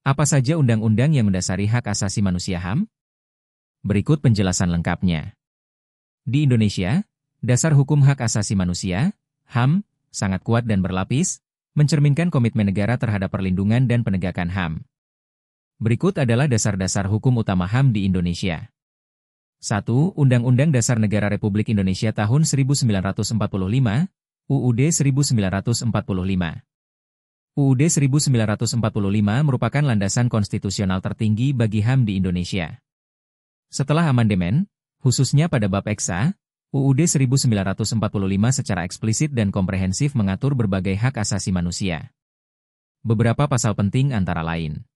Apa saja undang-undang yang mendasari hak asasi manusia HAM? Berikut penjelasan lengkapnya. Di Indonesia, dasar hukum hak asasi manusia, HAM, sangat kuat dan berlapis, mencerminkan komitmen negara terhadap perlindungan dan penegakan HAM. Berikut adalah dasar-dasar hukum utama HAM di Indonesia. 1. Undang-Undang Dasar Negara Republik Indonesia tahun 1945, UUD 1945. UUD 1945 merupakan landasan konstitusional tertinggi bagi HAM di Indonesia. Setelah amandemen, khususnya pada bab Eksa, UUD 1945 secara eksplisit dan komprehensif mengatur berbagai hak asasi manusia. Beberapa pasal penting antara lain.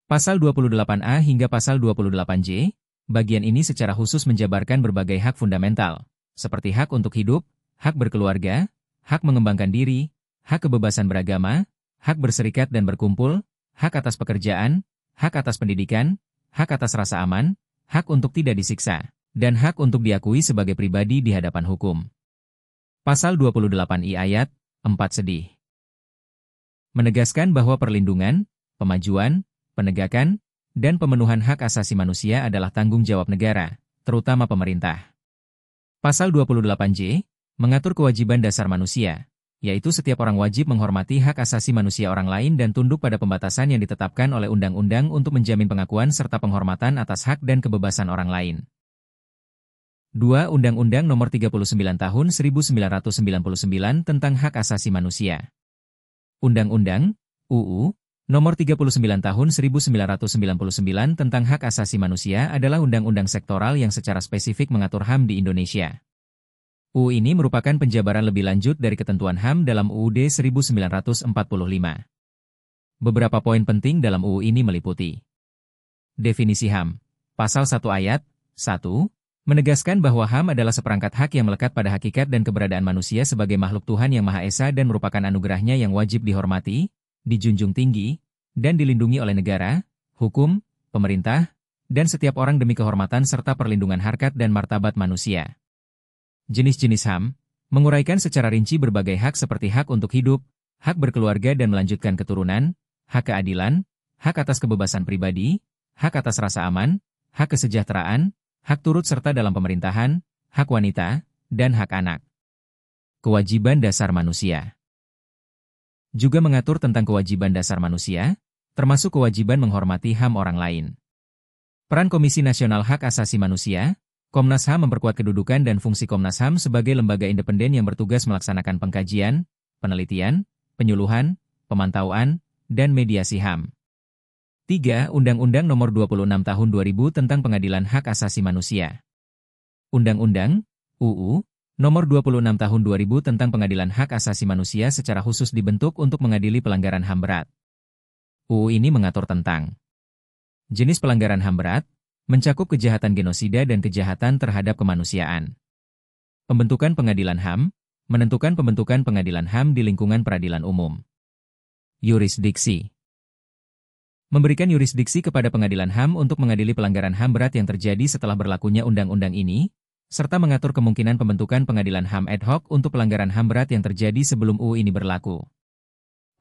Pasal 28A hingga pasal 28J, bagian ini secara khusus menjabarkan berbagai hak fundamental, seperti hak untuk hidup, hak berkeluarga, hak mengembangkan diri, hak kebebasan beragama, hak berserikat dan berkumpul, hak atas pekerjaan, hak atas pendidikan, hak atas rasa aman, hak untuk tidak disiksa, dan hak untuk diakui sebagai pribadi di hadapan hukum. Pasal 28I ayat 4 sedih. Menegaskan bahwa perlindungan, pemajuan, penegakan, dan pemenuhan hak asasi manusia adalah tanggung jawab negara, terutama pemerintah. Pasal 28J mengatur kewajiban dasar manusia, yaitu setiap orang wajib menghormati hak asasi manusia orang lain dan tunduk pada pembatasan yang ditetapkan oleh undang-undang untuk menjamin pengakuan serta penghormatan atas hak dan kebebasan orang lain. 2. Undang-Undang Nomor 39 Tahun 1999 tentang Hak Asasi Manusia. Undang-Undang, UU, Nomor 39 Tahun 1999 tentang Hak Asasi Manusia adalah undang-undang sektoral yang secara spesifik mengatur HAM di Indonesia. UU ini merupakan penjabaran lebih lanjut dari ketentuan HAM dalam UUD 1945. Beberapa poin penting dalam UU ini meliputi: definisi HAM. Pasal 1 ayat 1 menegaskan bahwa HAM adalah seperangkat hak yang melekat pada hakikat dan keberadaan manusia sebagai makhluk Tuhan yang Maha Esa dan merupakan anugerahnya yang wajib dihormati, dijunjung tinggi, dan dilindungi oleh negara, hukum, pemerintah, dan setiap orang demi kehormatan serta perlindungan harkat dan martabat manusia. Jenis-jenis HAM menguraikan secara rinci berbagai hak seperti hak untuk hidup, hak berkeluarga dan melanjutkan keturunan, hak keadilan, hak atas kebebasan pribadi, hak atas rasa aman, hak kesejahteraan, hak turut serta dalam pemerintahan, hak wanita, dan hak anak. Kewajiban dasar manusia juga mengatur tentang kewajiban dasar manusia, termasuk kewajiban menghormati HAM orang lain. Peran Komisi Nasional Hak Asasi Manusia, Komnas HAM memperkuat kedudukan dan fungsi Komnas HAM sebagai lembaga independen yang bertugas melaksanakan pengkajian, penelitian, penyuluhan, pemantauan, dan mediasi HAM. 3. Undang-Undang Nomor 26 Tahun 2000 tentang Pengadilan Hak Asasi Manusia. Undang-Undang, UU, Nomor 26 Tahun 2000 tentang Pengadilan Hak Asasi Manusia secara khusus dibentuk untuk mengadili pelanggaran HAM berat. UU ini mengatur tentang jenis pelanggaran HAM berat, mencakup kejahatan genosida dan kejahatan terhadap kemanusiaan. Pembentukan pengadilan HAM, menentukan pembentukan pengadilan HAM di lingkungan peradilan umum. Yurisdiksi. Memberikan yurisdiksi kepada pengadilan HAM untuk mengadili pelanggaran HAM berat yang terjadi setelah berlakunya undang-undang ini, serta mengatur kemungkinan pembentukan pengadilan HAM ad hoc untuk pelanggaran HAM berat yang terjadi sebelum UU ini berlaku.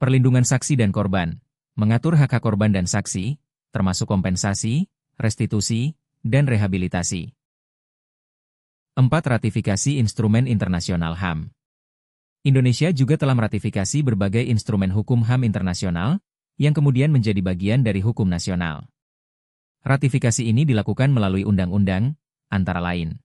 Perlindungan saksi dan korban, mengatur hak-hak korban dan saksi, termasuk kompensasi, restitusi, dan rehabilitasi. 4. Ratifikasi instrumen internasional HAM. Indonesia juga telah meratifikasi berbagai instrumen hukum HAM internasional, yang kemudian menjadi bagian dari hukum nasional. Ratifikasi ini dilakukan melalui undang-undang, antara lain: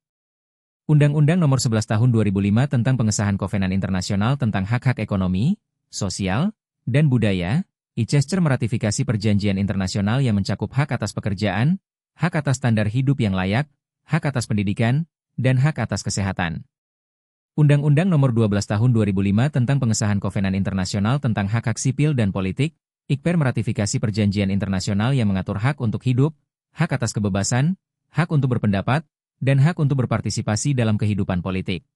Undang-Undang Nomor 11 Tahun 2005 tentang Pengesahan Kovenan Internasional tentang Hak-Hak Ekonomi, Sosial, dan Budaya, ICESCR meratifikasi perjanjian internasional yang mencakup hak atas pekerjaan, hak atas standar hidup yang layak, hak atas pendidikan, dan hak atas kesehatan. Undang-Undang Nomor 12 Tahun 2005 tentang Pengesahan Kovenan Internasional tentang Hak-Hak Sipil dan Politik, ICPER meratifikasi perjanjian internasional yang mengatur hak untuk hidup, hak atas kebebasan, hak untuk berpendapat, dan hak untuk berpartisipasi dalam kehidupan politik.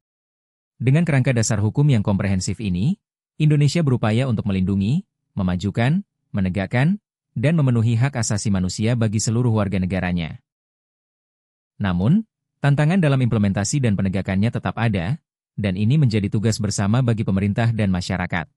Dengan kerangka dasar hukum yang komprehensif ini, Indonesia berupaya untuk melindungi, memajukan, menegakkan, dan memenuhi hak asasi manusia bagi seluruh warga negaranya. Namun, tantangan dalam implementasi dan penegakannya tetap ada, dan ini menjadi tugas bersama bagi pemerintah dan masyarakat.